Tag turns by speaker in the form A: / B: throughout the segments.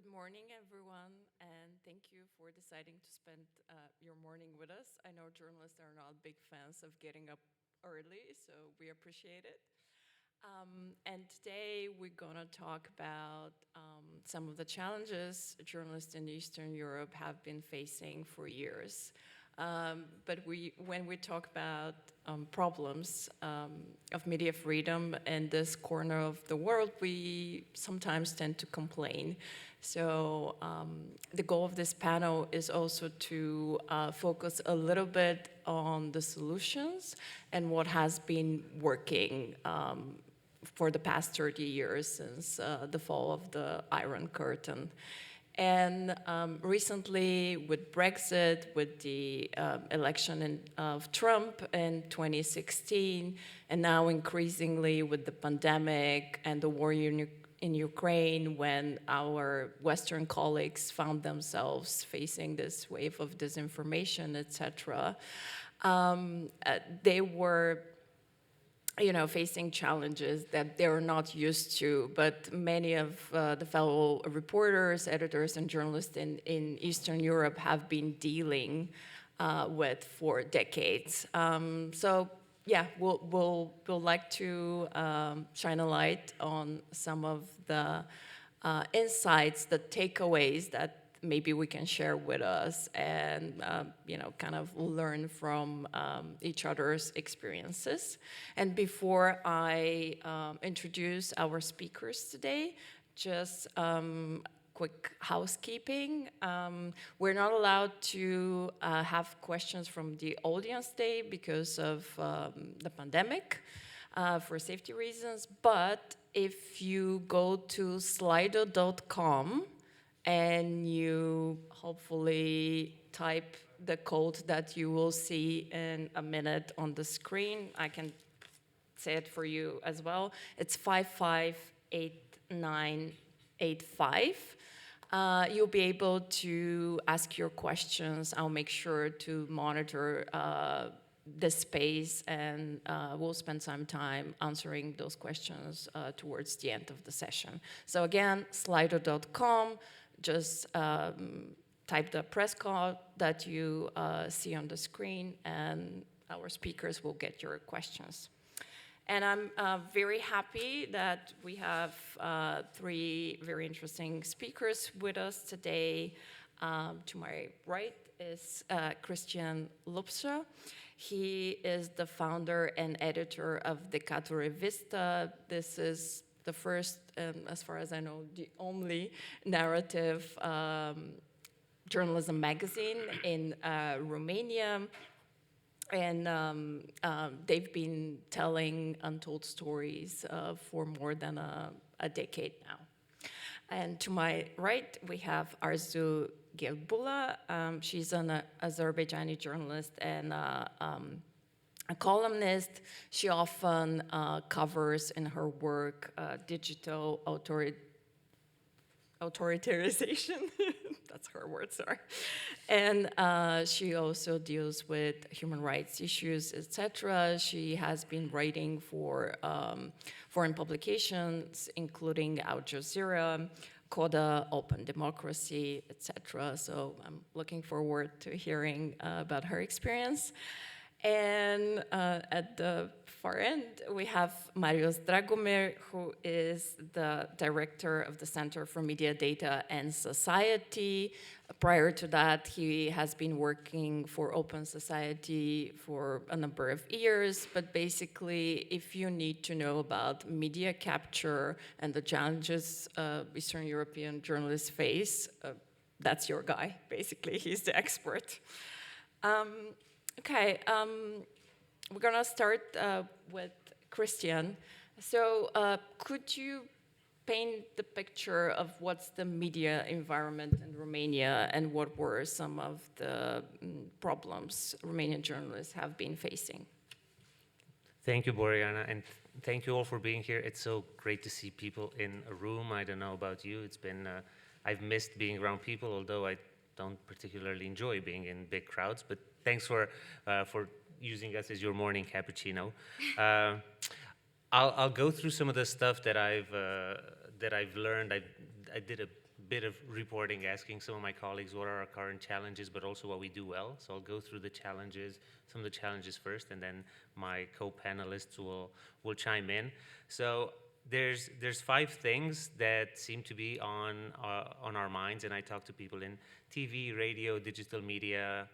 A: Good morning, everyone, and thank you for deciding to spend your morning with us. I know journalists are not big fans of getting up early, so we appreciate it. And today we're going to talk about some of the challenges journalists in Eastern Europe have been facing for years. But when we talk about problems of media freedom in this corner of the world, we sometimes tend to complain. So the goal of this panel is also to focus a little bit on the solutions and what has been working for the past 30 years since the fall of the Iron Curtain. And recently, with Brexit, with the election of Trump in 2016, and now increasingly with the pandemic and the war in Ukraine, when our Western colleagues found themselves facing this wave of disinformation, etc., they were facing challenges that they're not used to, but many of the fellow reporters, editors, and journalists in Eastern Europe have been dealing with for decades. So yeah, we'll like to shine a light on some of the insights, the takeaways that maybe we can share with us and kind of learn from each other's experiences. And before I introduce our speakers today, just quick housekeeping. We're not allowed to have questions from the audience today because of the pandemic for safety reasons, but if you go to slido.com and you hopefully type the code that you will see in a minute on the screen. I can say it for you as well. It's 558985. You'll be able to ask your questions. I'll make sure to monitor the space, and we'll spend some time answering those questions towards the end of the session. So again, slido.com. Just type the press code that you see on the screen, and our speakers will get your questions. And I'm very happy that we have three very interesting speakers with us today. To my right is Christian Lupscher. He is the founder and editor of Decatur Revista. This is the first, as far as I know, the only narrative journalism magazine in Romania. And they've been telling untold stories for more than a decade now. And to my right, we have Arzu Gelbula. She's an Azerbaijani journalist and a columnist. She often covers in her work digital authoritarianization. That's her word, sorry. And she also deals with human rights issues, etc. She has been writing for foreign publications, including Al Jazeera, Coda, Open Democracy, etc. So I'm looking forward to hearing about her experience. And at the far end, we have Marius Dragomir, who is the director of the Center for Media Data and Society. Prior to that, he has been working for Open Society for a number of years. But basically, if you need to know about media capture and the challenges Eastern European journalists face, that's your guy, basically. He's the expert. Okay, we're gonna start with Christian. So could you paint the picture of what's the media environment in Romania and what were some of the problems Romanian journalists have been facing?
B: Thank you, Boriana, and thank you all for being here. It's so great to see people in a room. I don't know about you. It's been, I've missed being around people, although I don't particularly enjoy being in big crowds, but thanks for using us as your morning cappuccino. I'll go through some of the stuff that I've learned. I did a bit of reporting, asking some of my colleagues what are our current challenges, but also what we do well. So I'll go through the challenges, some of the challenges first, and then my co-panelists will chime in. So there's 5 things that seem to be on our minds, and I talk to people in TV, radio, digital media.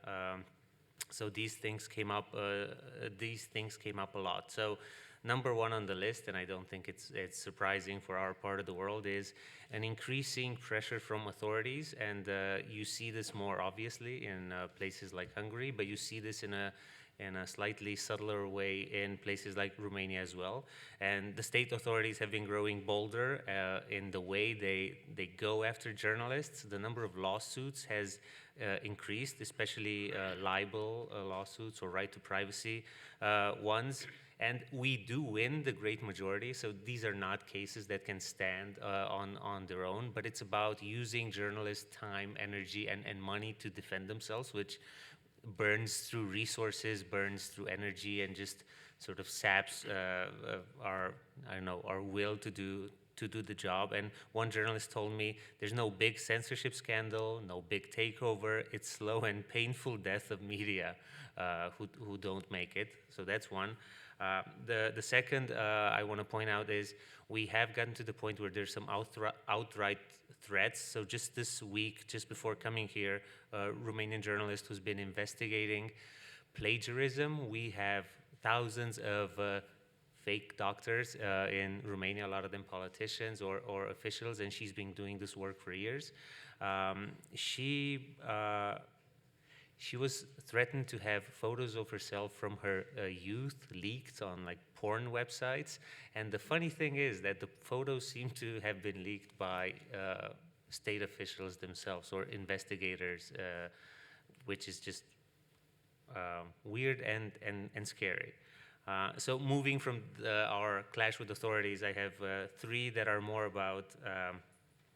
B: So these things came up. A lot. So number 1 on the list, and I don't think it's surprising for our part of the world, is an increasing pressure from authorities, and you see this more obviously in places like Hungary, but you see this in a slightly subtler way in places like Romania as well. And the state authorities have been growing bolder in the way they go after journalists. The number of lawsuits has increased, especially libel lawsuits or right to privacy ones. And we do win the great majority, so these are not cases that can stand on their own, but it's about using journalists' time, energy, and money to defend themselves, which burns through resources, burns through energy, and just sort of saps our will to do the job. And one journalist told me, there's no big censorship scandal, no big takeover, it's slow and painful death of media who don't make it. So that's one. The second I want to point out is we have gotten to the point where there's some outright threats. So just this week, just before coming here, a Romanian journalist who's been investigating plagiarism. We have thousands of fake doctors in Romania, a lot of them politicians or officials, and she's been doing this work for years. She was threatened to have photos of herself from her youth leaked on like porn websites. And the funny thing is that the photos seem to have been leaked by state officials themselves or investigators, which is just weird and scary. So moving from our clash with authorities, I have 3 that are more about,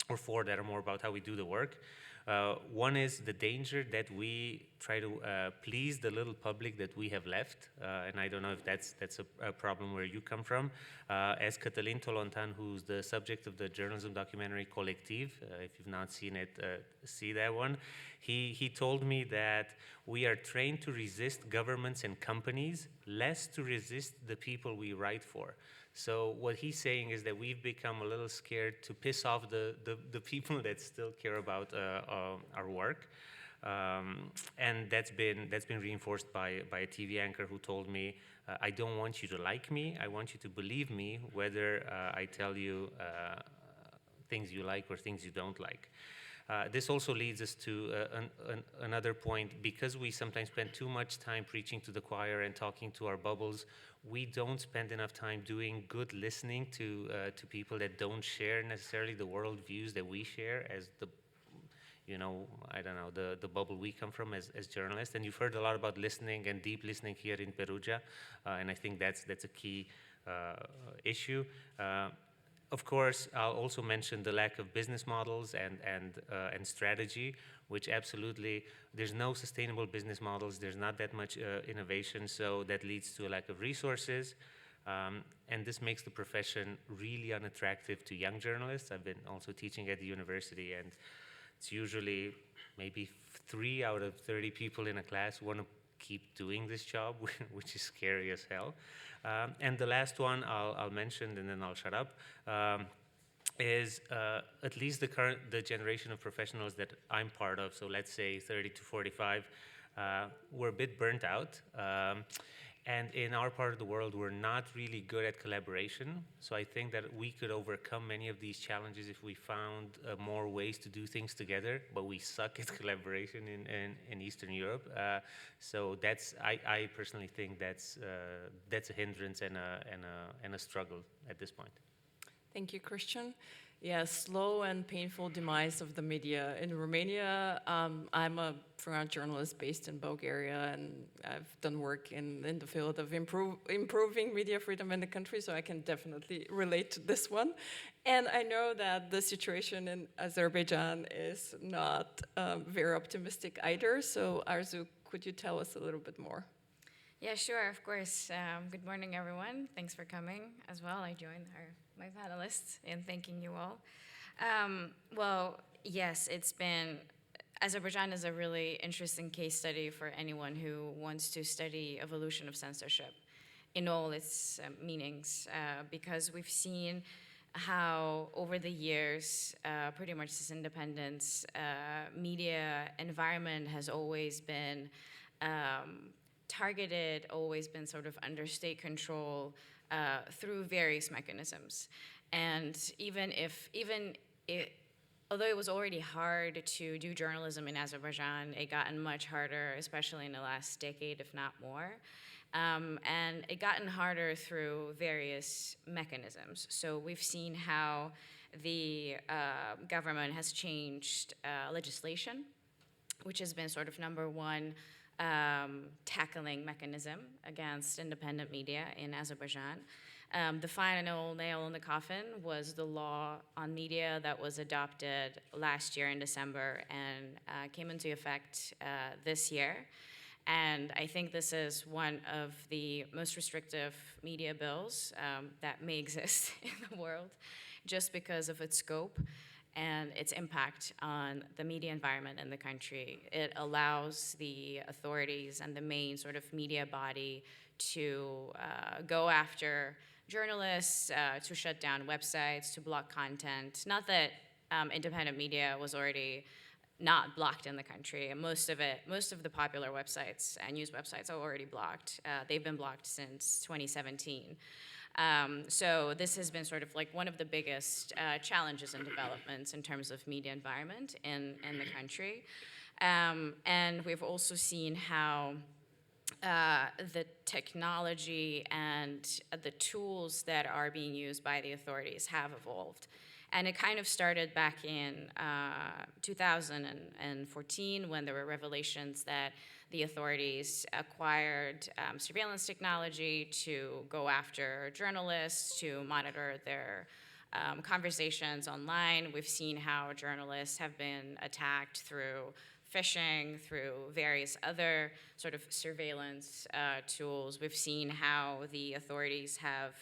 B: or 4 that are more about how we do the work. One is the danger that we try to please the little public that we have left, and I don't know if that's a problem where you come from. As Cătălin Tolontan, who's the subject of the journalism documentary Colectiv, if you've not seen it, see that one. He told me that we are trained to resist governments and companies, less to resist the people we write for. So what he's saying is that we've become a little scared to piss off the people that still care about our work, and that's been reinforced by a TV anchor who told me, I don't want you to like me, I want you to believe me, whether I tell you things you like or things you don't like. This also leads us to another point. Because we sometimes spend too much time preaching to the choir and talking to our bubbles, we don't spend enough time doing good listening to people that don't share necessarily the worldviews that we share as the bubble we come from as journalists. And you've heard a lot about listening and deep listening here in Perugia, and I think that's a key issue. Of course, I'll also mention the lack of business models and strategy, which absolutely, there's no sustainable business models, there's not that much innovation, so that leads to a lack of resources, and this makes the profession really unattractive to young journalists. I've been also teaching at the university, and it's usually maybe 3 out of 30 people in a class want to keep doing this job, which is scary as hell. And the last one I'll mention, and then I'll shut up, is at least the generation of professionals that I'm part of, so let's say 30 to 45, we're a bit burnt out. And in our part of the world, we're not really good at collaboration. So I think that we could overcome many of these challenges if we found more ways to do things together, but we suck at collaboration in Eastern Europe. So I personally think that's a hindrance and a struggle at this point.
A: Thank you, Christian. Yeah, slow and painful demise of the media. In Romania, I'm a freelance journalist based in Bulgaria, and I've done work in the field of improving media freedom in the country, so I can definitely relate to this one. And I know that the situation in Azerbaijan is not very optimistic either, so Arzu, could you tell us a little bit more?
C: Yeah, sure, of course. Good morning, everyone. Thanks for coming as well. I join my panelists in thanking you all. Well, yes, Azerbaijan is a really interesting case study for anyone who wants to study evolution of censorship in all its meanings, because we've seen how over the years, pretty much since independence, media environment has always been targeted, always been sort of under state control through various mechanisms. And although it was already hard to do journalism in Azerbaijan, it gotten much harder, especially in the last decade, if not more. And it gotten harder through various mechanisms. So we've seen how the government has changed legislation, which has been sort of number one tackling mechanism against independent media in Azerbaijan. The final nail in the coffin was the law on media that was adopted last year in December and came into effect this year. And I think this is one of the most restrictive media bills that may exist in the world, just because of its scope and its impact on the media environment in the country. It allows the authorities and the main sort of media body to go after journalists, to shut down websites, to block content. Not that independent media was already not blocked in the country. And most of the popular websites and news websites are already blocked. They've been blocked since 2017. So this has been sort of like one of the biggest challenges and developments in terms of media environment in the country. And we've also seen how the technology and the tools that are being used by the authorities have evolved. And it kind of started back in 2014 when there were revelations that the authorities acquired surveillance technology to go after journalists, to monitor their conversations online. We've seen how journalists have been attacked through phishing, through various other sort of surveillance tools. We've seen how the authorities have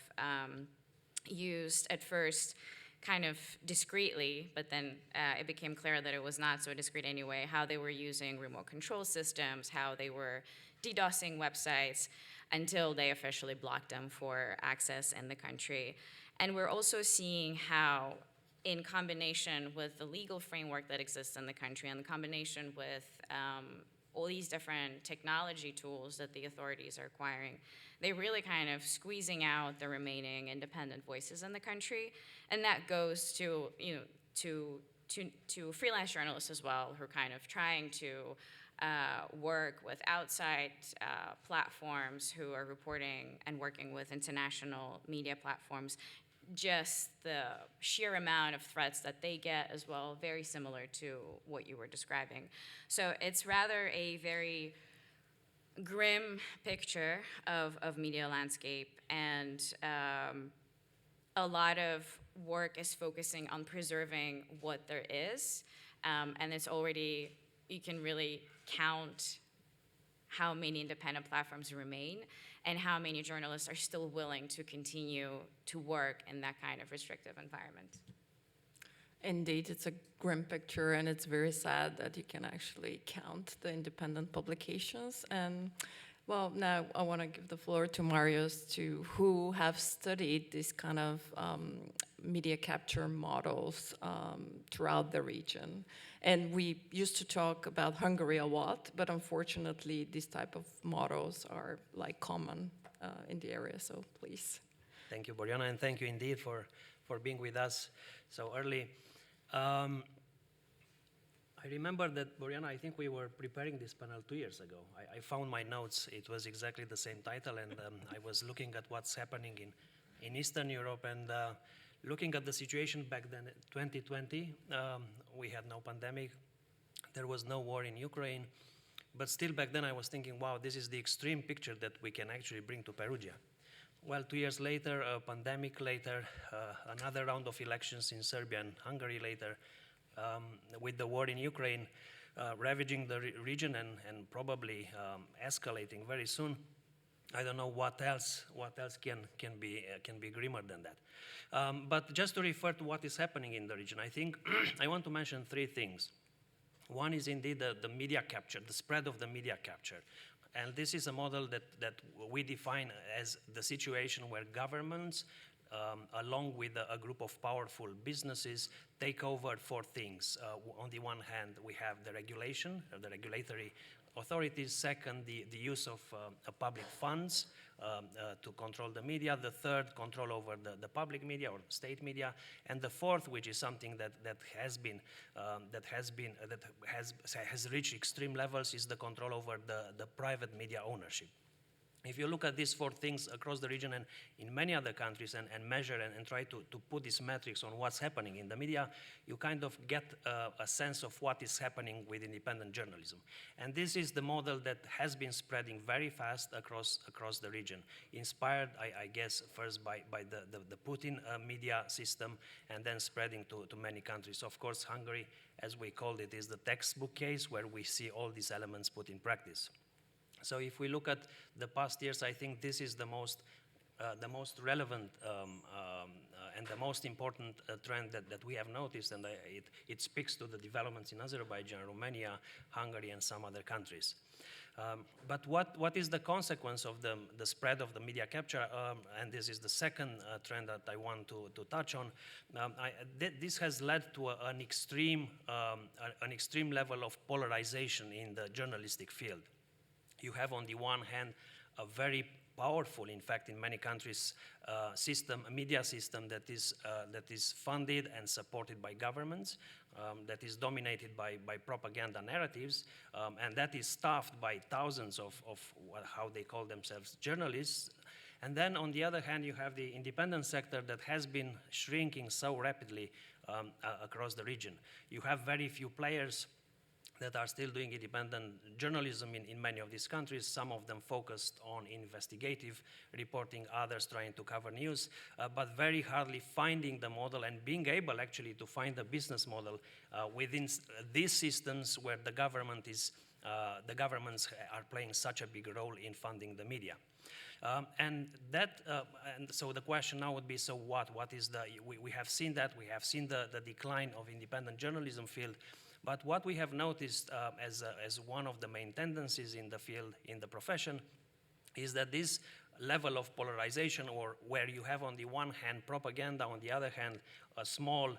C: used at first kind of discreetly, but then it became clear that it was not so discreet anyway, how they were using remote control systems, how they were DDoSing websites until they officially blocked them for access in the country. And we're also seeing how, in combination with the legal framework that exists in the country and the combination with all these different technology tools that the authorities are acquiring, they really kind of squeezing out the remaining independent voices in the country. And that goes to, to freelance journalists as well, who are kind of trying to work with outside platforms who are reporting and working with international media platforms. Just the sheer amount of threats that they get as well, very similar to what you were describing. So it's rather a very grim picture of media landscape, and a lot of work is focusing on preserving what there is, and it's already, you can really count how many independent platforms remain and how many journalists are still willing to continue to work in that kind of restrictive environment.
A: Indeed, it's a grim picture, and it's very sad that you can actually count the independent publications. And well, now I want to give the floor to Marius, who have studied these kind of media capture models throughout the region. And we used to talk about Hungary a lot, but unfortunately, these type of models are like common in the area. So please.
D: Thank you, Boriana, and thank you indeed for being with us so early. I remember that, Boriana, I think we were preparing this panel 2 years ago. I found my notes. It was exactly the same title, and I was looking at what's happening in Eastern Europe, and looking at the situation back then, 2020, we had no pandemic. There was no war in Ukraine. But still back then I was thinking, wow, this is the extreme picture that we can actually bring to Perugia. Well, 2 years later, a pandemic later, another round of elections in Serbia and Hungary later, with the war in Ukraine ravaging the region and probably escalating very soon, I don't know what else can be grimmer than that. But just to refer to what is happening in the region, I think I want to mention three things. One is indeed the media capture, the spread of the media capture. And this is a model that we define as the situation where governments, along with a group of powerful businesses, take over four things. On the one hand, we have the regulation, the regulatory authorities. Second, the use of public funds to control the media. The third, control over the public media or state media. And the fourth, which is something that has reached extreme levels, is the control over the private media ownership. If you look at these four things across the region and in many other countries and measure and try to put these metrics on what's happening in the media, you kind of get a sense of what is happening with independent journalism. And this is the model that has been spreading very fast across the region, inspired, I guess, first by the Putin media system and then spreading to many countries. Of course, Hungary, as we called it, is the textbook case where we see all these elements put in practice. So if we look at the past years, I think this is the most relevant and the most important trend that we have noticed, and it speaks to the developments in Azerbaijan, Romania, Hungary, and some other countries. But what is the consequence of the spread of the media capture? And this is the second trend that I want to touch on. This has led to an extreme level of polarization in the journalistic field. You have, on the one hand, a very powerful, in fact, in many countries, a media system that is funded and supported by governments, that is dominated by propaganda narratives, and that is staffed by thousands of how they call themselves, journalists. And then, on the other hand, you have the independent sector that has been shrinking so rapidly across the region. You have very few players that are still doing independent journalism in many of these countries, some of them focused on investigative reporting, others trying to cover news, but very hardly finding the model and being able actually to find a business model within these systems where the governments are playing such a big role in funding the media. And so the question now would be, so what? What is we have seen that, we have seen the decline of independent journalism field. But what we have noticed as one of the main tendencies in the field, in the profession, is that this level of polarization, or where you have on the one hand propaganda, on the other hand a small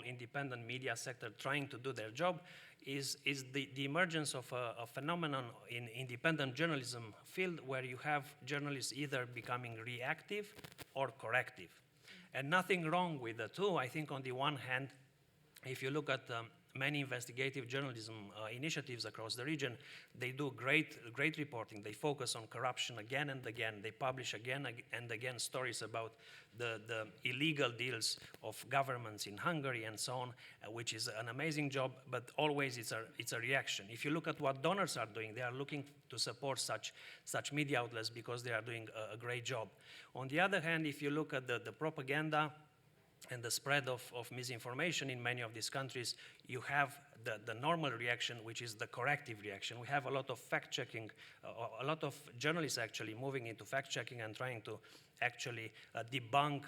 D: independent media sector trying to do their job, is the emergence of a phenomenon in independent journalism field where you have journalists either becoming reactive or corrective. And nothing wrong with the two. I think on the one hand, if you look at many investigative journalism initiatives across the region, they do great reporting. They focus on corruption again and again. They publish again and again stories about the illegal deals of governments in Hungary and so on, which is an amazing job, but always it's a reaction. If you look at what donors are doing, they are looking to support such media outlets because they are doing a great job. On the other hand, if you look at the propaganda and the spread of misinformation in many of these countries, you have the normal reaction, which is the corrective reaction. We have a lot of fact-checking, a lot of journalists actually moving into fact-checking and trying to actually debunk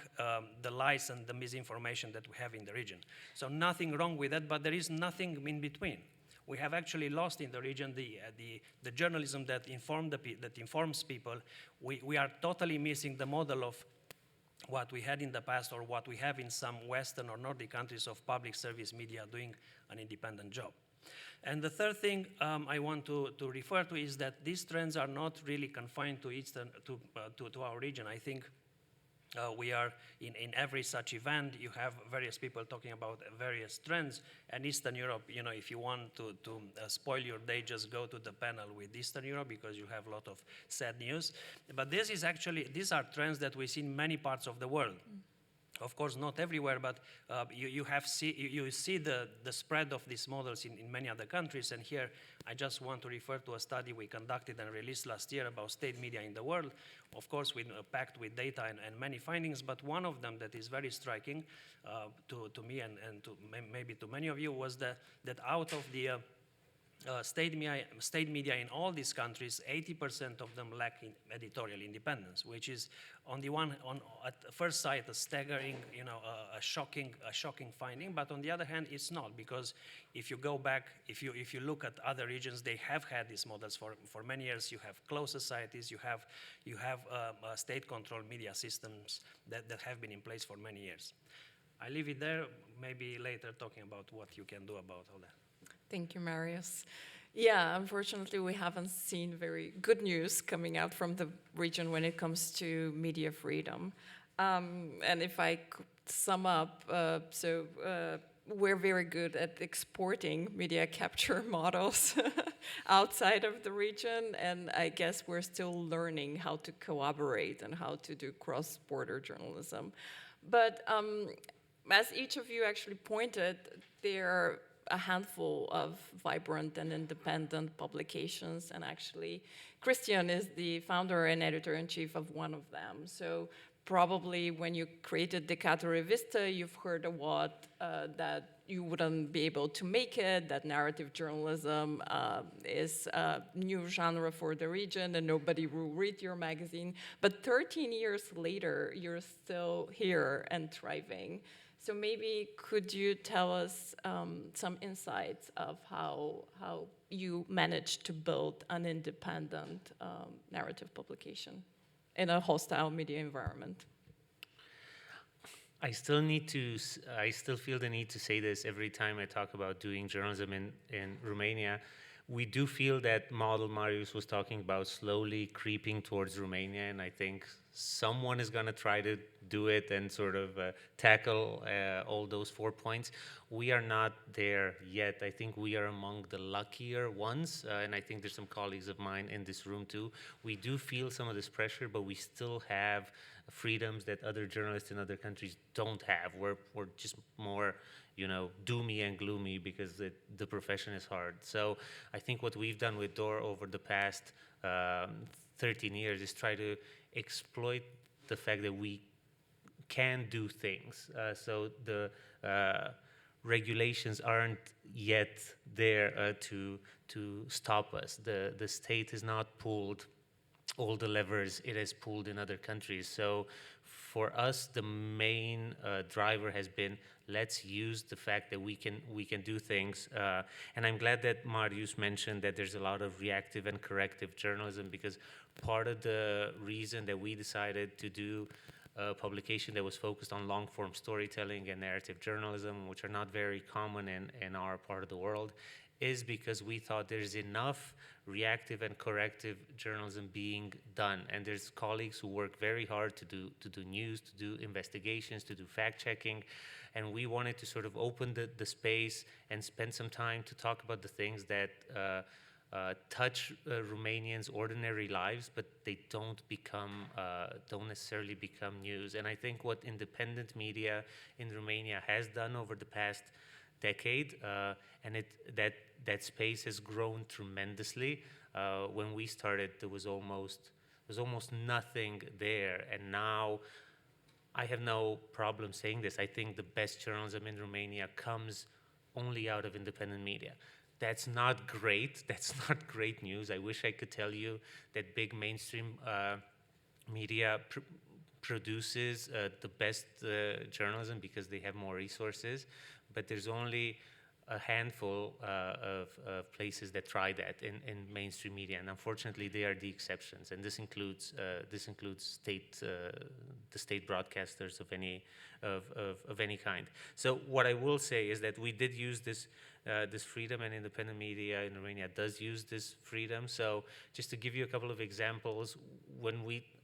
D: the lies and the misinformation that we have in the region. So nothing wrong with that, but there is nothing in between. We have actually lost in the region the journalism that informs people. We are totally missing the model of what we had in the past, or what we have in some Western or Nordic countries, of public service media doing an independent job. And the third thing I want to refer to is that these trends are not really confined to our region. I think we are in every such event, you have various people talking about various trends. And Eastern Europe, if you want to spoil your day, just go to the panel with Eastern Europe, because you have a lot of sad news. But these are trends that we see in many parts of the world. Of course, not everywhere, but you see the spread of these models in many other countries. And here, I just want to refer to a study we conducted and released last year about state media in the world. Of course, packed with data and many findings, but one of them that is very striking to me and to maybe to many of you was that out of the state media in all these countries, 80% of them lack editorial independence, which is at first sight a staggering, a shocking finding. But on the other hand, it's not, because if you go back, if you look at other regions, they have had these models for many years. You have closed societies, you have state-controlled media systems that have been in place for many years. I leave it there. Maybe later talking about what you can do about all that.
A: Thank you, Marius. Yeah, unfortunately, we haven't seen very good news coming out from the region when it comes to media freedom. And if I could sum up, we're very good at exporting media capture models outside of the region, and I guess we're still learning how to collaborate and how to do cross-border journalism. But as each of you actually pointed, there are a handful of vibrant and independent publications, and actually Christian is the founder and editor-in-chief of one of them. So probably when you created Decatur Revista, you've heard a lot that you wouldn't be able to make it, that narrative journalism is a new genre for the region and nobody will read your magazine. But 13 years later, you're still here and thriving. So maybe could you tell us some insights of how you managed to build an independent narrative publication in a hostile media environment?
B: I still feel the need to say this every time I talk about doing journalism in Romania. We do feel that model Marius was talking about slowly creeping towards Romania, and I think someone is going to try to do it and sort of tackle all those 4 points. We are not there yet. I think we are among the luckier ones, and I think there's some colleagues of mine in this room too. We do feel some of this pressure, but we still have freedoms that other journalists in other countries don't have. We're just more, doomy and gloomy because the profession is hard. So I think what we've done with DOOR over the past 13 years is try to exploit the fact that we can do things. So the regulations aren't yet there to stop us. The state has not pulled all the levers it has pulled in other countries. So for us, the main driver has been, let's use the fact that we can do things. And I'm glad that Marius mentioned that there's a lot of reactive and corrective journalism, because part of the reason that we decided to do a publication that was focused on long-form storytelling and narrative journalism, which are not very common in our part of the world, is because we thought there's enough reactive and corrective journalism being done, and there's colleagues who work very hard to do news, to do investigations, to do fact-checking, and we wanted to sort of open the space and spend some time to talk about the things that touch Romanians' ordinary lives, but they don't necessarily become news. And I think what independent media in Romania has done over the past decade, and that space has grown tremendously. When we started, there was almost nothing there, and now I have no problem saying this. I think the best journalism in Romania comes only out of independent media. That's not great. That's not great news. I wish I could tell you that big mainstream media produces the best journalism because they have more resources, but there's only a handful of places that try that in mainstream media, and unfortunately they are the exceptions. And this includes the state broadcasters of any kind. So what I will say is that we did use this freedom, and independent media in Romania does use this freedom. So just to give you a couple of examples,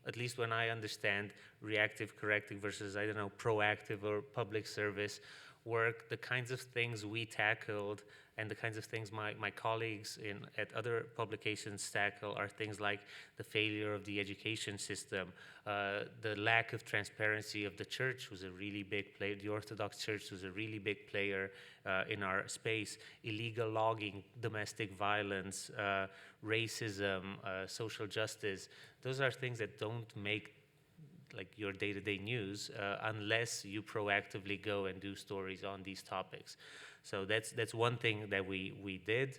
B: at least when I understand reactive, corrective versus, proactive or public service work, the kinds of things we tackled and the kinds of things my colleagues at other publications tackle are things like the failure of the education system, the lack of transparency of the church was a really big player, the Orthodox Church was a really big player in our space, illegal logging, domestic violence, racism, social justice. Those are things that don't make your day-to-day news unless you proactively go and do stories on these topics. So that's one thing that we did.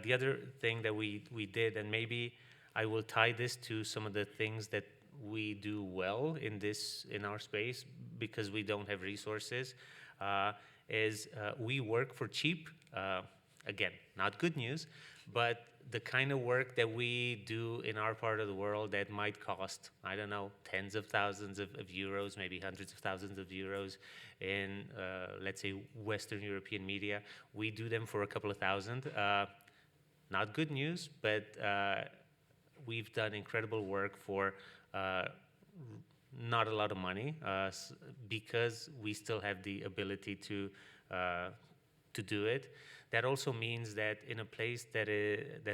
B: The other thing that we did, and maybe I will tie this to some of the things that we do well in our space because we don't have resources, is we work for cheap. Again, not good news, but the kind of work that we do in our part of the world that might cost, I don't know, tens of thousands of euros, maybe hundreds of thousands of euros in, let's say, Western European media, we do them for a couple of thousand. Not good news, but we've done incredible work for not a lot of money because we still have the ability to do it. That also means that in a place that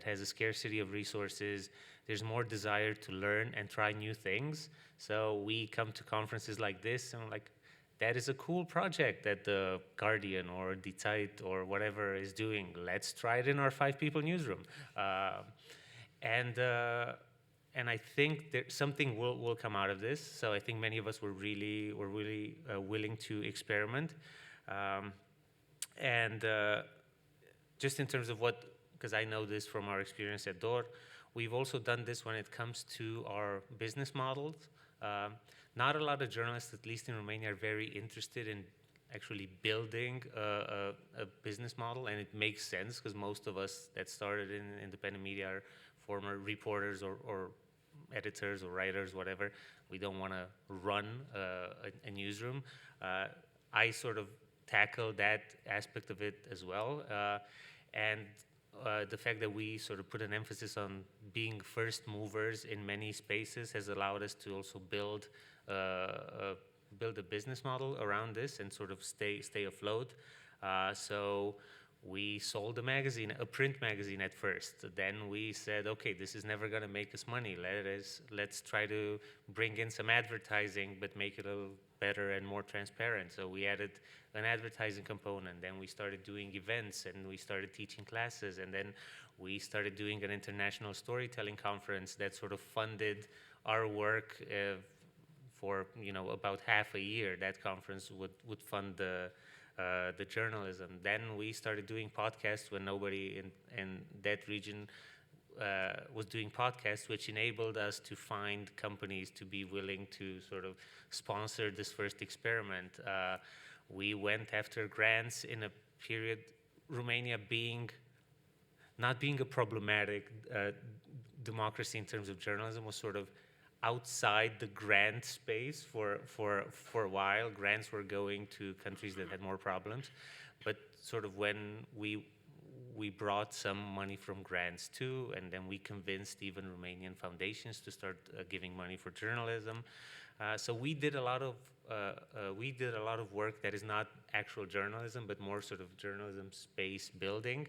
B: has a scarcity of resources, there's more desire to learn and try new things. So we come to conferences like this and we're like, that is a cool project that the Guardian or Die Zeit or whatever is doing. Let's try it in our 5-people newsroom. And I think that something will come out of this. So I think many of us were really willing to experiment. Just in terms of because I know this from our experience at DOR, we've also done this when it comes to our business models. Not a lot of journalists, at least in Romania, are very interested in actually building a business model, and it makes sense because most of us that started in independent media are former reporters or editors or writers, whatever. We don't want to run a newsroom. I sort of tackle that aspect of it as well. And the fact that we sort of put an emphasis on being first movers in many spaces has allowed us to also build a business model around this and sort of stay afloat. So we sold a print magazine at first. Then we said, okay, this is never going to make us money. Let's try to bring in some advertising, but make it a little better and more transparent. So we added an advertising component. Then we started doing events, and we started teaching classes, and then we started doing an international storytelling conference that sort of funded our work for about half a year. That conference would fund the journalism. Then we started doing podcasts when nobody in that region was doing podcasts, which enabled us to find companies to be willing to sort of sponsor this first experiment. We went after grants in a period, Romania not being a problematic democracy in terms of journalism, was sort of outside the grant space for a while. Grants were going to countries that had more problems, but sort of when we brought some money from grants too, and then we convinced even Romanian foundations to start giving money for journalism. So we did a lot of work that is not actual journalism, but more sort of journalism space building.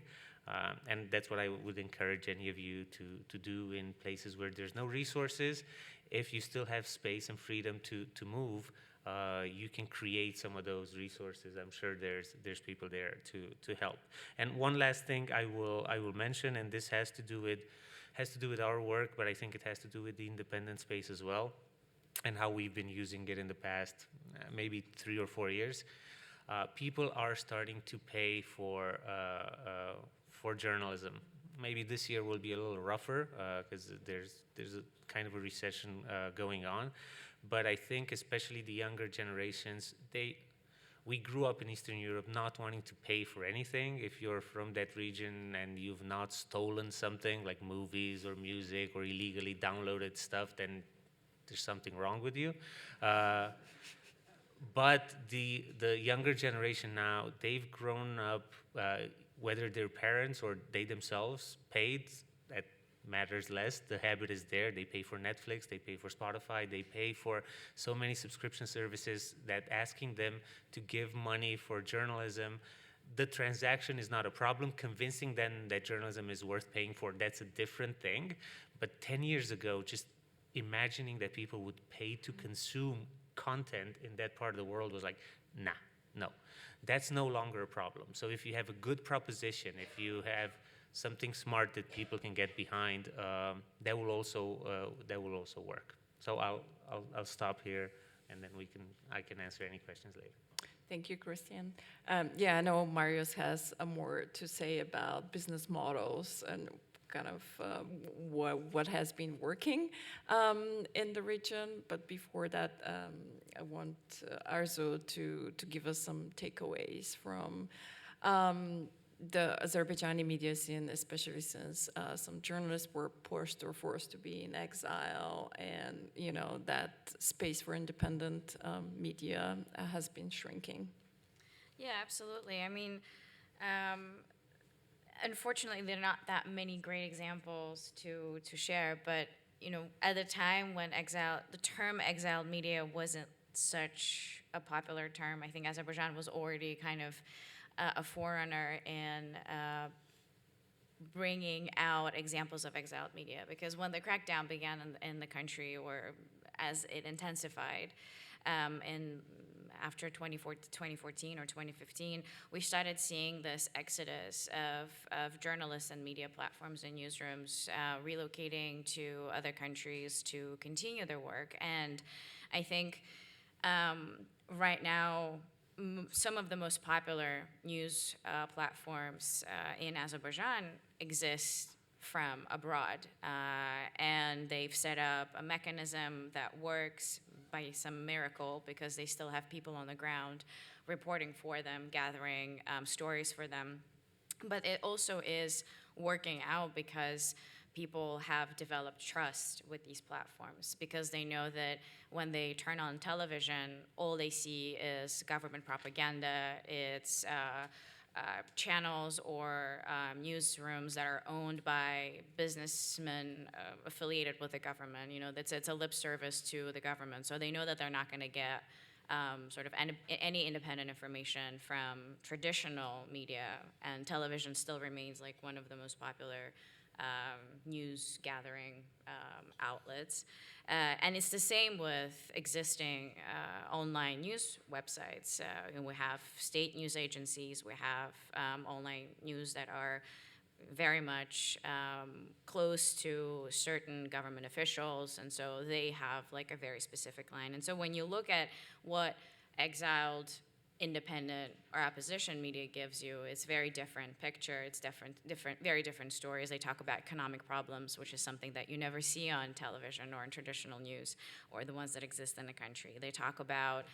B: And that's what I would encourage any of you to do in places where there's no resources. If you still have space and freedom to move, you can create some of those resources. I'm sure there's people there to help. And one last thing I will mention, and this has to do with our work, but I think it has to do with the independent space as well, and how we've been using it in the past maybe 3 or 4 years. People are starting to pay for journalism. Maybe this year will be a little rougher because there's a kind of a recession going on. But I think especially the younger generations, we grew up in Eastern Europe not wanting to pay for anything. If you're from that region and you've not stolen something like movies or music or illegally downloaded stuff, then there's something wrong with you. But the younger generation now, they've grown up, whether their parents or they themselves paid, that matters less. The habit is there. They pay for Netflix, they pay for Spotify, they pay for so many subscription services that asking them to give money for journalism, the transaction is not a problem. Convincing them that journalism is worth paying for, that's a different thing. But 10 years ago, just imagining that people would pay to consume content in that part of the world was like, nah, no. That's no longer a problem. So if you have a good proposition, if you have something smart that people can get behind, that will also work. So I'll stop here, and then I can answer any questions later.
A: Thank you, Christian. Yeah, I know Marius has more to say about business models and kind of what has been working in the region. But before that, I want Arzu to give us some takeaways from the Azerbaijani media scene, especially since some journalists were pushed or forced to be in exile, and that space for independent media has been shrinking.
C: Yeah, absolutely. I mean, unfortunately, there are not that many great examples to share, but at the time when the term exiled media wasn't such a popular term, I think Azerbaijan was already kind of a forerunner in bringing out examples of exiled media, because when the crackdown began in the country, or as it intensified after 2014 or 2015, we started seeing this exodus of journalists and media platforms and newsrooms relocating to other countries to continue their work. And I think right now, some of the most popular news platforms in Azerbaijan exist from abroad, and they've set up a mechanism that works by some miracle, because they still have people on the ground reporting for them, gathering stories for them. But it also is working out because people have developed trust with these platforms, because they know that when they turn on television, all they see is government propaganda. It's channels or newsrooms that are owned by businessmen affiliated with the government. It's a lip service to the government. So they know that they're not going to get sort of any independent information from traditional media, and television still remains like one of the most popular news gathering outlets. And it's the same with existing online news websites. And we have state news agencies, we have online news that are very much close to certain government officials, and so they have like a very specific line. And so when you look at what exiled independent or opposition media gives you, it's very different picture. It's very different stories. They talk about economic problems, which is something that you never see on television or in traditional news, or the ones that exist in the country. They talk about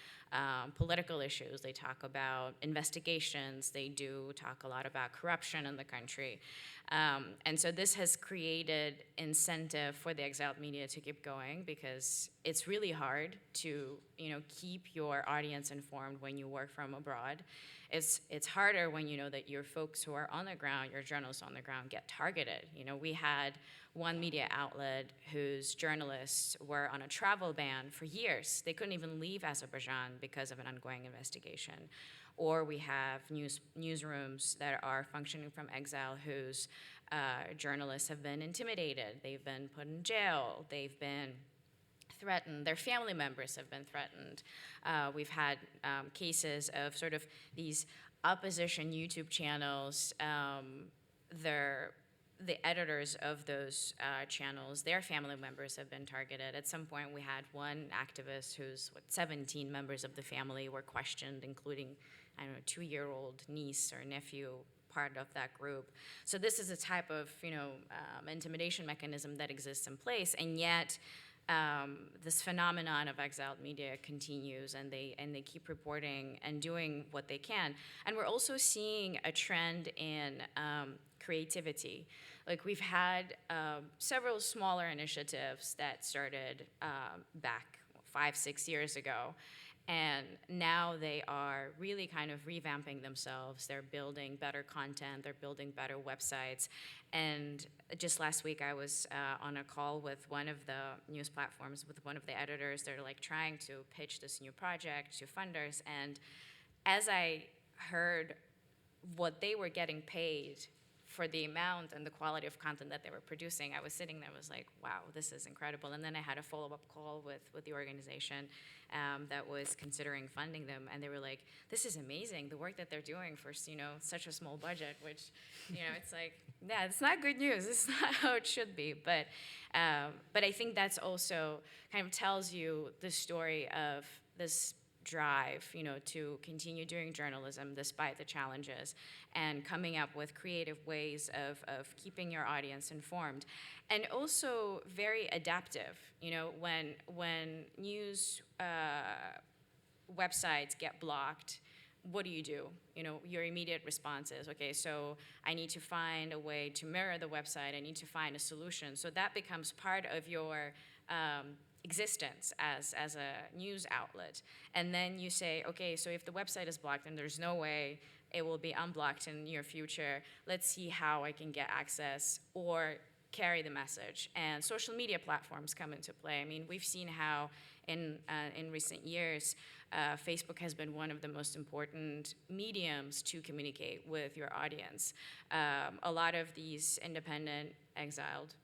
C: political issues. They talk about investigations. They do talk a lot about corruption in the country. And so this has created incentive for the exiled media to keep going, because it's really hard to keep your audience informed when you work from abroad. It's harder when you know that your folks who are on the ground, your journalists on the ground, get targeted. We had one media outlet whose journalists were on a travel ban for years. They couldn't even leave Azerbaijan because of an ongoing investigation. Or we have newsrooms that are functioning from exile whose journalists have been intimidated. They've been put in jail. They've been threatened. Their family members have been threatened. We've had cases of sort of these opposition YouTube channels. The editors of those channels, their family members have been targeted. At some point, we had one activist whose 17 members of the family were questioned, including, I don't know, a 2-year-old niece or nephew, part of that group. So this is a type of intimidation mechanism that exists in place, and yet this phenomenon of exiled media continues, and they keep reporting and doing what they can. And we're also seeing a trend in creativity. Like, we've had several smaller initiatives that started back 5-6 years ago, and now they are really kind of revamping themselves. They're building better content, they're building better websites. And just last week, I was on a call with one of the news platforms, with one of the editors. They're like trying to pitch this new project to funders. And as I heard what they were getting paid for the amount and the quality of content that they were producing, I was sitting there, I was like, wow, this is incredible. And then I had a follow-up call with the organization that was considering funding them, and they were like, this is amazing, the work that they're doing for such a small budget, which, it's like, yeah, it's not good news. It's not how it should be. But I think that's also kind of tells you the story of this drive, to continue doing journalism despite the challenges, and coming up with creative ways of keeping your audience informed. And also very adaptive, when news websites get blocked, what do? Your immediate response is, okay, so I need to find a way to mirror the website, I need to find a solution. So that becomes part of your existence as a news outlet. And then you say, okay, so if the website is blocked and there's no way it will be unblocked in the near future, let's see how I can get access or carry the message. And social media platforms come into play. I mean, we've seen how in recent years, Facebook has been one of the most important mediums to communicate with your audience. A lot of these independent, exiled,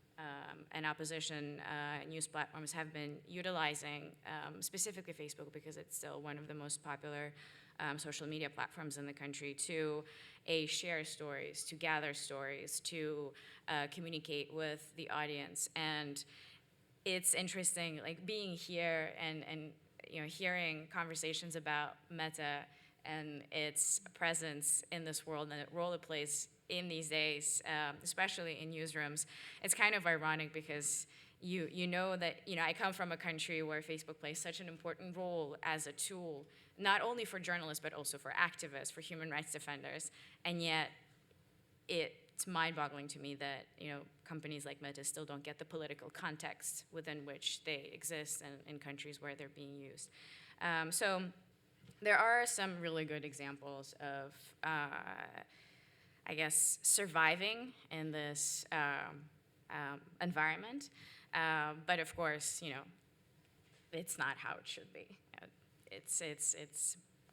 C: and opposition news platforms have been utilizing specifically Facebook, because it's still one of the most popular social media platforms in the country, to share stories, to gather stories, to communicate with the audience. And it's interesting, like being here and hearing conversations about Meta and its presence in this world and the role it plays in these days, especially in newsrooms. It's kind of ironic because you know that I come from a country where Facebook plays such an important role as a tool, not only for journalists but also for activists, for human rights defenders, and yet it's mind-boggling to me that companies like Meta still don't get the political context within which they exist and in countries where they're being used. So there are some really good examples of, I guess, surviving in this environment. But of course, it's not how it should be. It's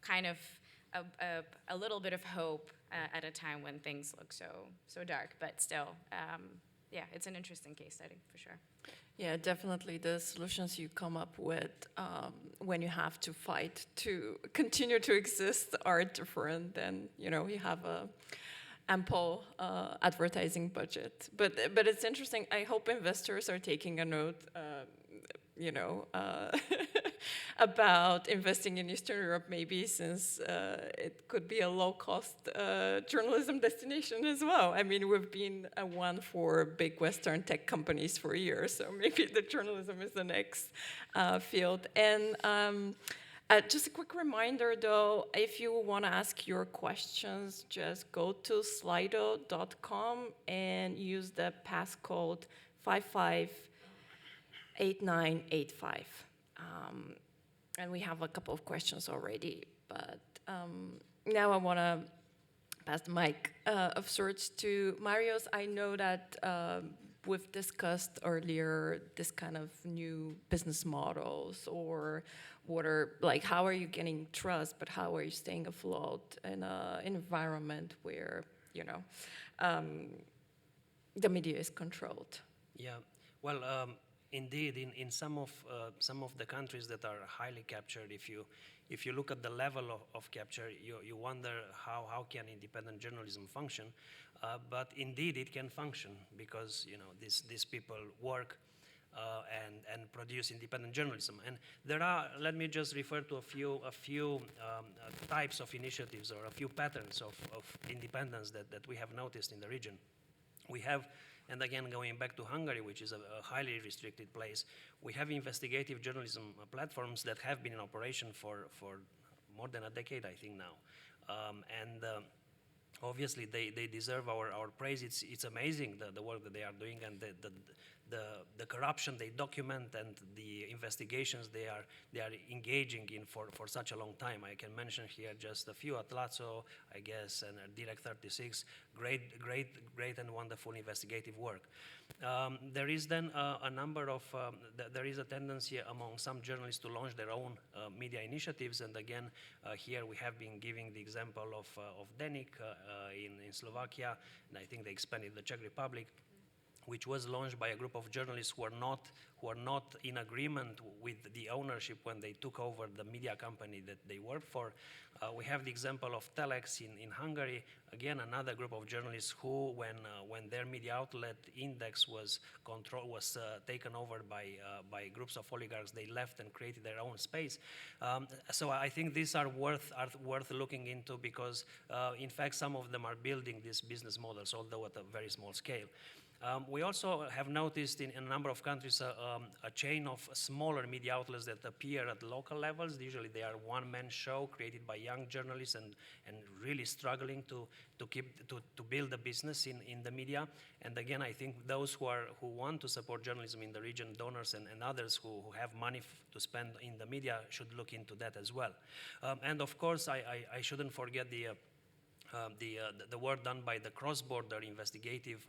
C: kind of a little bit of hope at a time when things look so dark, but still, yeah, it's an interesting case study for sure.
A: Yeah, definitely the solutions you come up with when you have to fight to continue to exist are different than, you have a ample advertising budget. But it's interesting. I hope investors are taking a note, about investing in Eastern Europe, maybe, since it could be a low-cost journalism destination as well. I mean, we've been one for big Western tech companies for years, so maybe the journalism is the next field. And just a quick reminder, though, if you want to ask your questions, just go to slido.com and use the passcode 558985. And we have a couple of questions already, but now I want to pass the mic of sorts to Marios. I know that we've discussed earlier this kind of new business models, or how are you getting trust, but how are you staying afloat in an environment where, the media is controlled?
D: Yeah, well, indeed, in some of the countries that are highly captured, if you look at the level of capture, you wonder how can independent journalism function. But indeed, it can function because these people work and produce independent journalism. And there are, let me just refer to a few types of initiatives or a few patterns of independence that we have noticed in the region. We have, and again, going back to Hungary, which is a highly restricted place, we have investigative journalism platforms that have been in operation for more than a decade, I think now. Obviously, they deserve our praise. It's amazing the work that they are doing, and the corruption they document and the investigations they are engaging in for such a long time. I can mention here just a few: Atlazzo, I guess, and Direct 36. Great and wonderful investigative work. There is then a number of there is a tendency among some journalists to launch their own media initiatives, and again, here we have been giving the example of Denik in Slovakia, and I think they expanded the Czech Republic. which was launched by a group of journalists who are not in agreement with the ownership when they took over the media company that they worked for. We have the example of Telex in Hungary, again another group of journalists who, when their media outlet Index was taken over by groups of oligarchs, they left and created their own space. So I think these are worth looking into, because in fact some of them are building these business models, although at a very small scale. We also have noticed in a number of countries a chain of smaller media outlets that appear at local levels. Usually they are one-man show created by young journalists and really struggling to build a business in the media. And again, I think those who want to support journalism in the region, donors and others who have money to spend in the media, should look into that as well. And of course, I shouldn't forget the work done by the cross-border investigative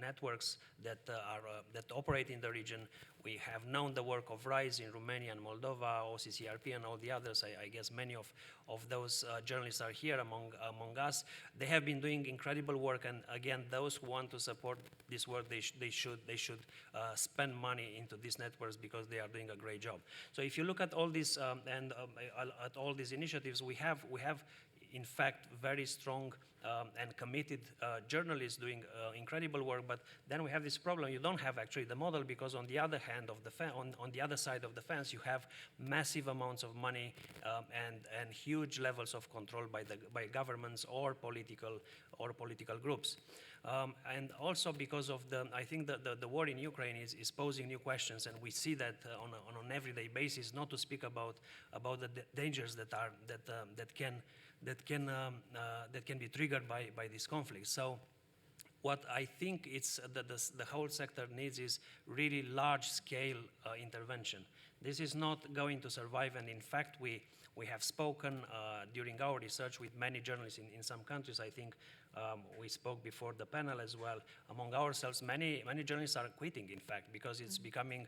D: networks that operate in the region. We have known the work of RISE in Romania and Moldova, OCCRP and all the others. I guess many of those journalists are here among us. They have been doing incredible work, and again, those who want to support this work, they should spend money into these networks, because they are doing a great job. So if you look at all these at all these initiatives, we have in fact very strong and committed journalists doing incredible work. But then we have this problem: you don't have actually the model, because on the other hand of the on the other side of the fence, you have massive amounts of money and huge levels of control by governments or political groups. And also because of I think the war in Ukraine is posing new questions, and we see that on an everyday basis. Not to speak about the dangers that can be triggered by this conflict. So what I think the whole sector needs is really large-scale intervention. This is not going to survive, and in fact we have spoken during our research with many journalists in some countries. I think we spoke before the panel as well. Among ourselves, many journalists are quitting, in fact, because it's becoming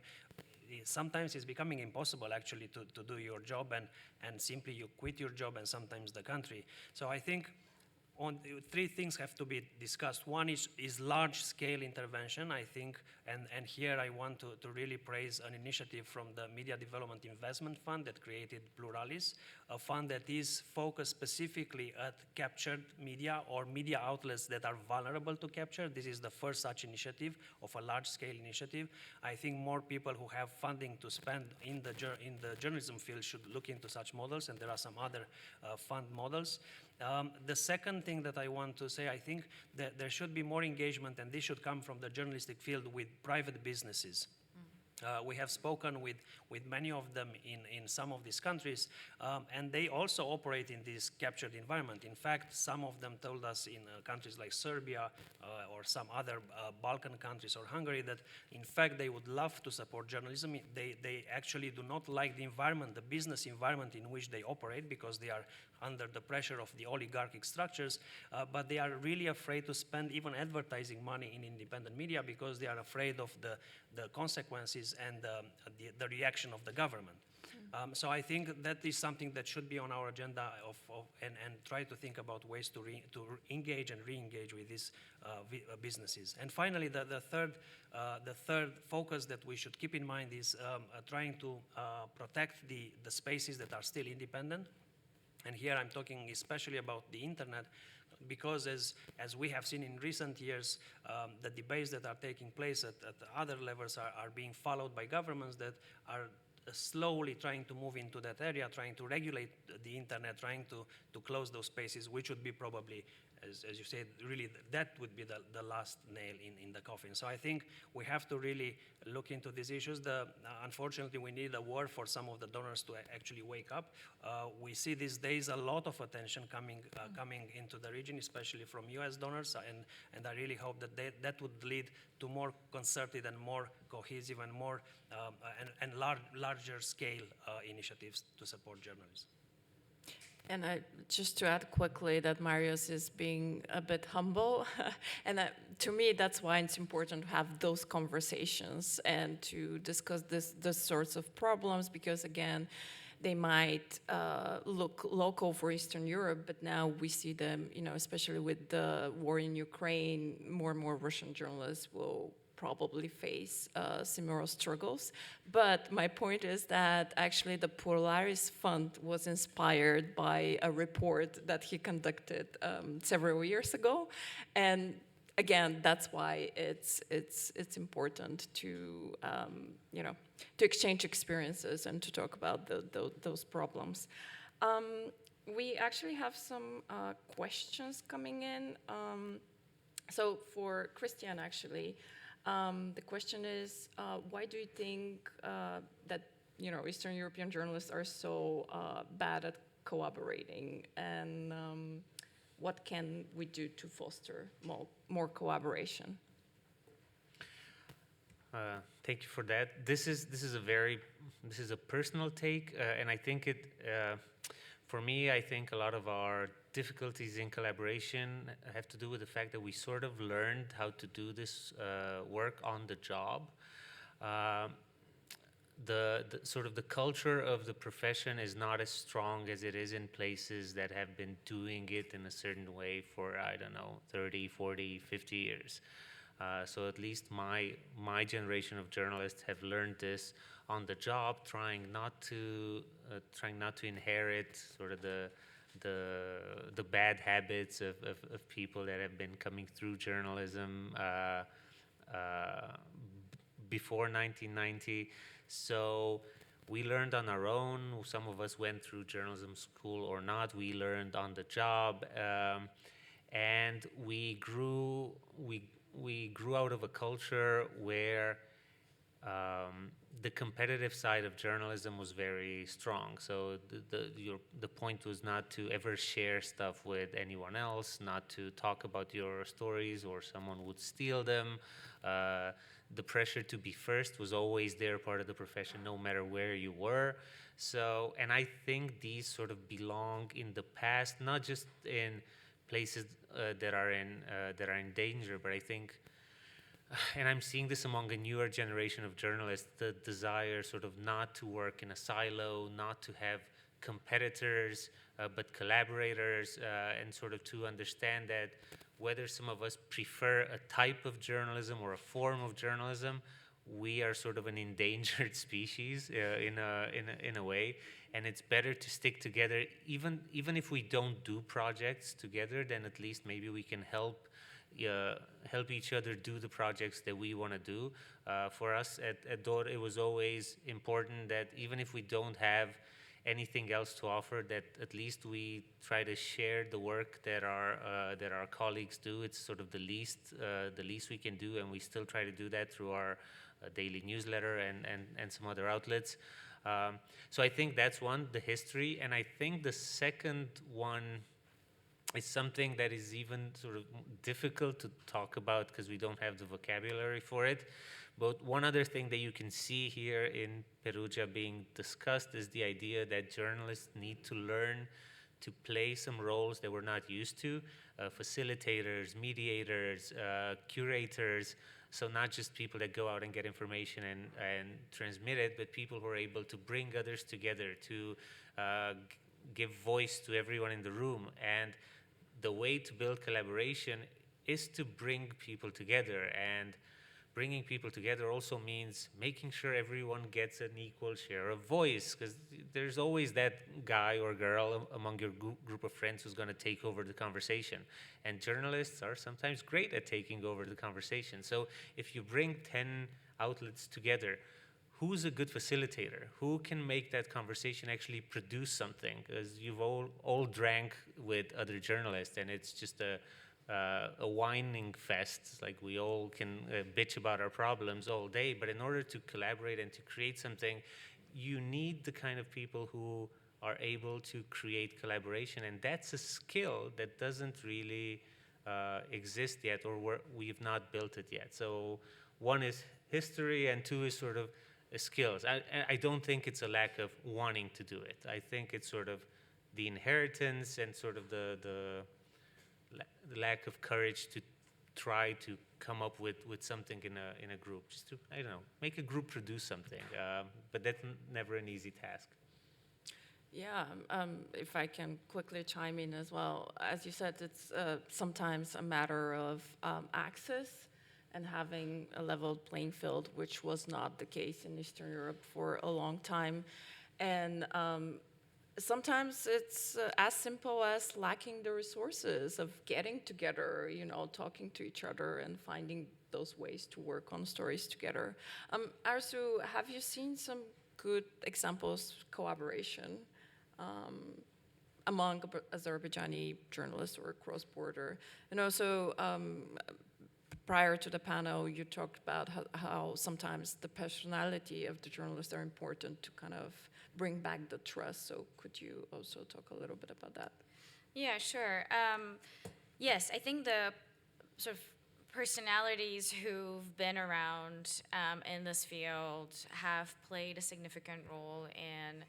D: sometimes it's becoming impossible actually to do your job, and simply you quit your job and sometimes the country. So I think three things have to be discussed. One is large-scale intervention, I think, and here I want to really praise an initiative from the Media Development Investment Fund that created Pluralis, a fund that is focused specifically at captured media or media outlets that are vulnerable to capture. This is the first such initiative of a large-scale initiative. I think more people who have funding to spend in the journalism field should look into such models, and there are some other fund models. The second thing that I want to say, I think that there should be more engagement, and this should come from the journalistic field with private businesses. We have spoken with many of them in some of these countries, and they also operate in this captured environment. In fact, some of them told us in countries like Serbia or some other Balkan countries or Hungary that in fact they would love to support journalism. They actually do not like the environment, the business environment in which they operate, because they are under the pressure of the oligarchic structures, but they are really afraid to spend even advertising money in independent media, because they are afraid of the consequences and the reaction of the government. So I think that is something that should be on our agenda and try to think about ways to engage and re-engage with these businesses. And finally, the third focus that we should keep in mind is trying to protect the spaces that are still independent. And here I'm talking especially about the internet, because as we have seen in recent years, the debates that are taking place at other levels are being followed by governments that are slowly trying to move into that area, trying to regulate the internet, trying to close those spaces, which would be probably, as you said, really that would be the last nail in the coffin. So I think we have to really look into these issues. Unfortunately, we need a war for some of the donors to actually wake up. We see these days a lot of attention coming into the region, especially from US donors, and I really hope that would lead to more concerted and more cohesive and more and larger scale initiatives to support journalism.
A: And just to add quickly that Marius is being a bit humble, and to me that's why it's important to have those conversations and to discuss this sorts of problems, because again, they might look local for Eastern Europe, but now we see them, especially with the war in Ukraine, more and more Russian journalists will probably face similar struggles. But my point is that actually the Polaris Fund was inspired by a report that he conducted several years ago. And again, that's why it's important to, to exchange experiences and to talk about those problems. We actually have some questions coming in. So for Christian, actually, the question is, why do you think that Eastern European journalists are so bad at collaborating, and what can we do to foster more collaboration?
B: Thank you for that. This is a personal take, and I think for me, I think a lot of our difficulties in collaboration have to do with the fact that we sort of learned how to do this work on the job. The sort of the culture of the profession is not as strong as it is in places that have been doing it in a certain way for, I don't know, 30, 40, 50 years. So at least my generation of journalists have learned this on the job, trying not to inherit sort of the bad habits of people that have been coming through journalism before 1990. So we learned on our own. Some of us went through journalism school or not. We learned on the job, and we grew out of a culture where the competitive side of journalism was very strong. So the point was not to ever share stuff with anyone else, not to talk about your stories or someone would steal them. The pressure to be first was always there, part of the profession, no matter where you were. So, and I think these sort of belong in the past, not just in places that are in danger, but I think, and I'm seeing this among a newer generation of journalists, the desire sort of not to work in a silo, not to have competitors, but collaborators, and sort of to understand that whether some of us prefer a type of journalism or a form of journalism, we are sort of an endangered species in a way, and it's better to stick together. Even if we don't do projects together, then at least maybe we can help each other do the projects that we want to do. For us at DOR, it was always important that even if we don't have anything else to offer, that at least we try to share the work that our colleagues do. It's sort of the least we can do, and we still try to do that through our daily newsletter and some other outlets. So I think that's one, the history, and I think the second one is something that is even sort of difficult to talk about because we don't have the vocabulary for it. But one other thing that you can see here in Perugia being discussed is the idea that journalists need to learn to play some roles that we're not used to, facilitators, mediators, curators. So not just people that go out and get information and transmit it, but people who are able to bring others together, to give voice to everyone in the room. And the way to build collaboration is to bring people together, and bringing people together also means making sure everyone gets an equal share of voice, because there's always that guy or girl among your group of friends who's going to take over the conversation, and journalists are sometimes great at taking over the conversation. So if you bring 10 outlets together, who's a good facilitator? Who can make that conversation actually produce something? Because you've all drank with other journalists, and it's just a whining fest. Like, we all can bitch about our problems all day, but in order to collaborate and to create something, you need the kind of people who are able to create collaboration, and that's a skill that doesn't really exist yet, or we've not built it yet. So one is history, and two is sort of skills. I don't think it's a lack of wanting to do it. I think it's sort of the inheritance and sort of the lack of courage to try to come up with something in a group, just to, I don't know, make a group produce something. But that's never an easy task.
A: Yeah, if I can quickly chime in as well. As you said, it's sometimes a matter of access and having a leveled playing field, which was not the case in Eastern Europe for a long time. And sometimes it's as simple as lacking the resources of getting together, talking to each other and finding those ways to work on stories together. Arzu, have you seen some good examples of collaboration among Azerbaijani journalists or cross-border? And also, prior to the panel, you talked about how sometimes the personality of the journalists are important to kind of bring back the trust. So could you also talk a little bit about that?
C: Yeah, sure. Yes, I think the sort of personalities who've been around in this field have played a significant role in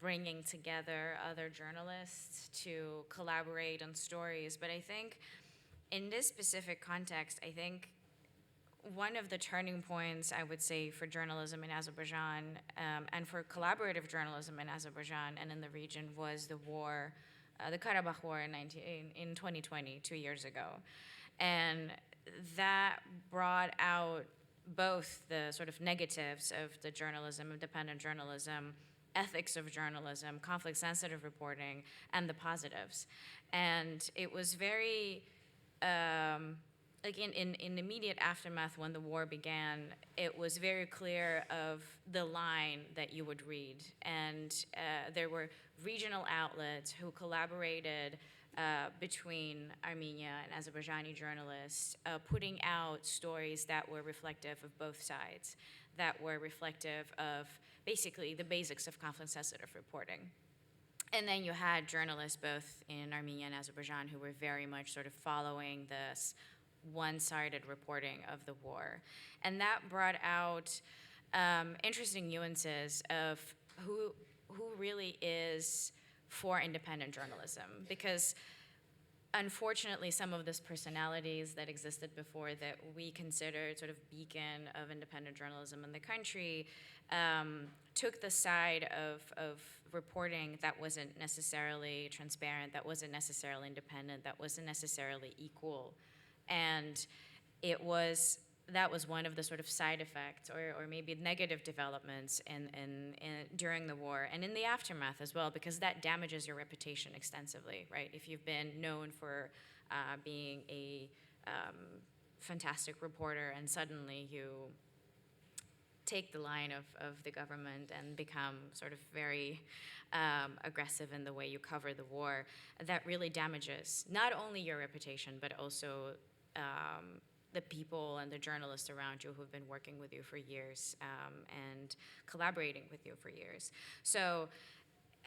C: bringing together other journalists to collaborate on stories. But I think in this specific context, I think one of the turning points, I would say, for journalism in Azerbaijan and for collaborative journalism in Azerbaijan and in the region was the war, the Karabakh War in 2020, 2 years ago. And that brought out both the sort of negatives of the journalism, independent journalism, ethics of journalism, conflict-sensitive reporting, and the positives. And it was very, like in immediate aftermath when the war began, it was very clear of the line that you would read. And there were regional outlets who collaborated between Armenia and Azerbaijani journalists, putting out stories that were reflective of both sides, that were reflective of basically the basics of conflict-sensitive reporting. And then you had journalists both in Armenia and Azerbaijan who were very much sort of following this one-sided reporting of the war. And that brought out interesting nuances of who really is for independent journalism. Because unfortunately, some of those personalities that existed before that we considered sort of beacon of independent journalism in the country took the side of reporting that wasn't necessarily transparent, that wasn't necessarily independent, that wasn't necessarily equal. And that was one of the sort of side effects or maybe negative developments during the war and in the aftermath as well, because that damages your reputation extensively, right? If you've been known for being a fantastic reporter and suddenly you take the line of the government and become sort of very aggressive in the way you cover the war, that really damages not only your reputation, but also the people and the journalists around you who've been working with you for years and collaborating with you for years. So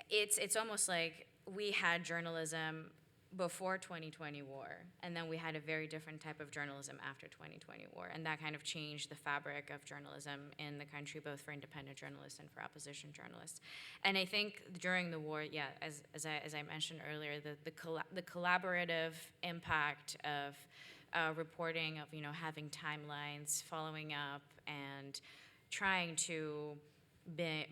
C: it's almost like we had journalism before 2020 war, and then we had a very different type of journalism after 2020 war, and that kind of changed the fabric of journalism in the country, both for independent journalists and for opposition journalists. And I think during the war, yeah, as I mentioned earlier, the collaborative impact of reporting, of having timelines, following up, and trying to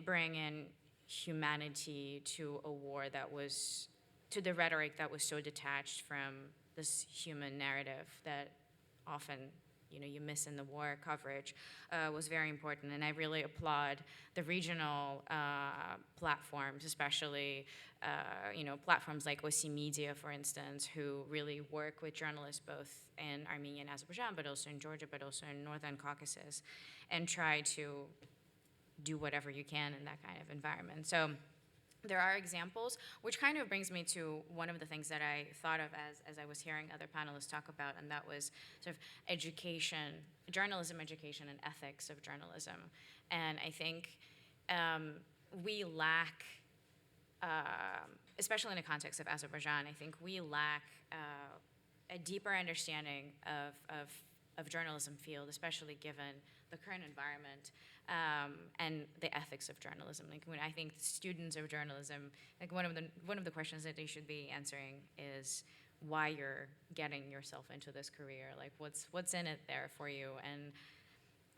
C: bring in humanity to a war that was, to the rhetoric that was so detached from this human narrative that often you miss in the war coverage, was very important. And I really applaud the regional platforms, especially platforms like OC Media, for instance, who really work with journalists both in Armenia and Azerbaijan, but also in Georgia, but also in Northern Caucasus, and try to do whatever you can in that kind of environment. So there are examples, which kind of brings me to one of the things that I thought of as I was hearing other panelists talk about, and that was sort of education, journalism education and ethics of journalism. And I think we lack, especially in the context of Azerbaijan, I think we lack a deeper understanding of journalism field, especially given the current environment, and the ethics of journalism. Like when I think students of journalism, like one of the questions that they should be answering is why you're getting yourself into this career. Like what's in it there for you? And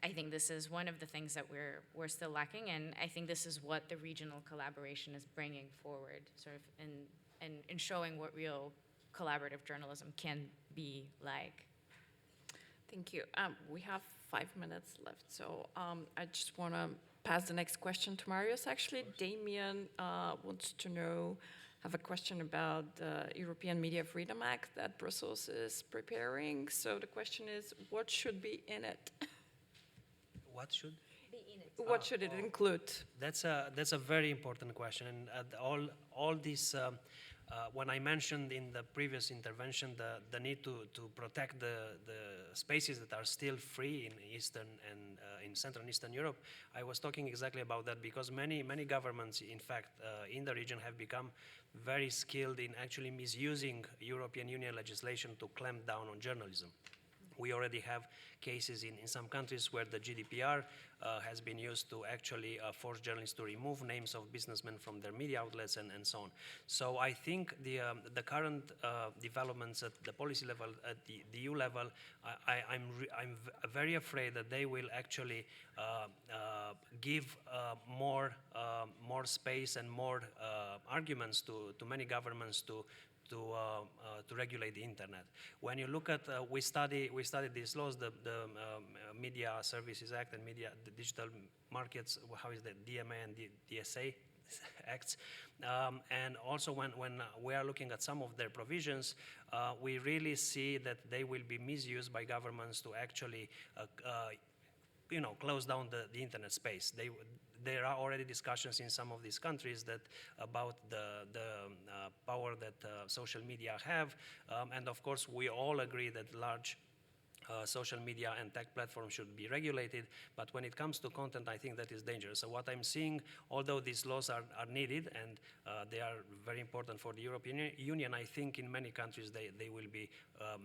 C: I think this is one of the things that we're still lacking, and I think this is what the regional collaboration is bringing forward, sort of in showing what real collaborative journalism can be like.
A: Thank you. We have 5 minutes left, so I just want to pass the next question to Marius. Actually, Damien wants to have a question about the European Media Freedom Act that Brussels is preparing. So the question is, what should be in it?
D: What should?
A: What should it include?
D: That's a very important question, and all these. When I mentioned in the previous intervention the need to protect the spaces that are still free in Eastern and in Central and Eastern Europe, I was talking exactly about that because many governments, in fact, in the region have become very skilled in actually misusing European Union legislation to clamp down on journalism. We already have cases in some countries where the GDPR has been used to actually force journalists to remove names of businessmen from their media outlets and so on. So I think the current developments at the policy level, at the EU level, I'm very afraid that they will actually give more space and more arguments to many governments to regulate the internet. When you look at, we study these laws, the Media Services Act and the Digital Markets, how is that, DMA and DSA acts, and also when we are looking at some of their provisions, we really see that they will be misused by governments to actually close down the internet space. There are already discussions in some of these countries about the power that social media have, and of course we all agree that large social media and tech platforms should be regulated, but when it comes to content, I think that is dangerous. So what I'm seeing, although these laws are needed and they are very important for the European Union, I think in many countries they will be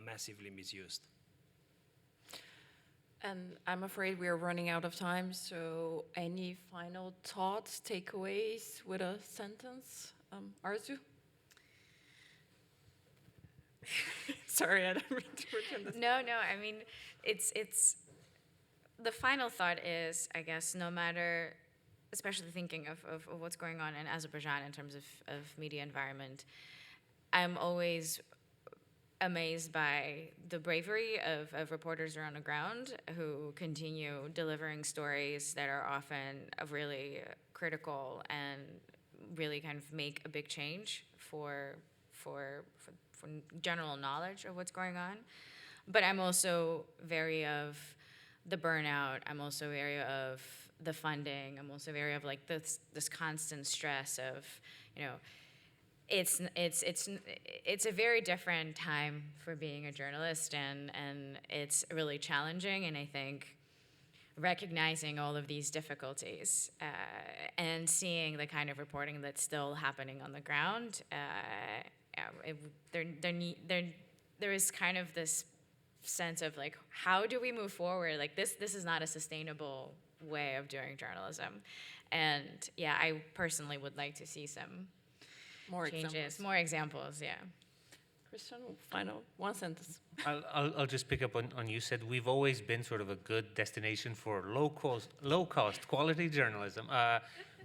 D: massively misused.
A: And I'm afraid we are running out of time, so any final thoughts, takeaways with a sentence? Arzu? Sorry, I don't mean to pretend this.
C: No, I mean, it's the final thought is, I guess, no matter, especially thinking of what's going on in Azerbaijan in terms of media environment, I'm always amazed by the bravery of reporters around the ground who continue delivering stories that are often really critical and really kind of make a big change for general knowledge of what's going on. But I'm also wary of the burnout. I'm also wary of the funding. I'm also wary of like this constant stress of, it's a very different time for being a journalist, and it's really challenging. And I think recognizing all of these difficulties and seeing the kind of reporting that's still happening on the ground, there is kind of this sense of like, how do we move forward? Like this is not a sustainable way of doing journalism. And yeah, I personally would like to see some
A: More
C: changes,
A: examples.
C: more examples, yeah.
A: Christian, final, one sentence.
B: I'll just pick up on you said we've always been sort of a good destination for low cost quality journalism.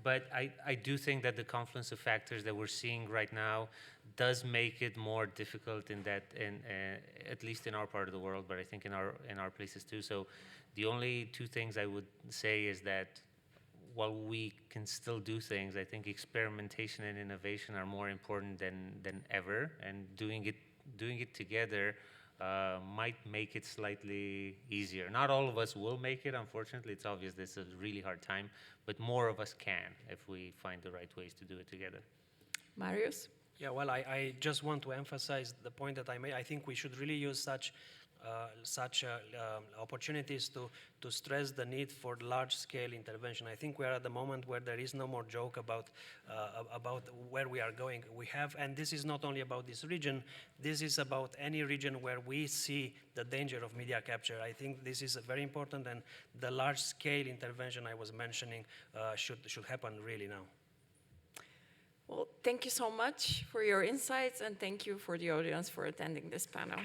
B: But I do think that the confluence of factors that we're seeing right now does make it more difficult at least in our part of the world, but I think in our places too. So the only two things I would say is that while we can still do things, I think experimentation and innovation are more important than ever, and doing it together might make it slightly easier. Not all of us will make it, unfortunately. It's obvious this is a really hard time, but more of us can if we find the right ways to do it together.
A: Marius?
D: Yeah, well, I just want to emphasize the point that I made. I think we should really use such opportunities to stress the need for large-scale intervention. I think we are at the moment where there is no more joke about where we are going. We have, and this is not only about this region, this is about any region where we see the danger of media capture. I think this is very important, and the large-scale intervention I was mentioning should happen really now.
A: Well, thank you so much for your insights, and thank you for the audience for attending this panel.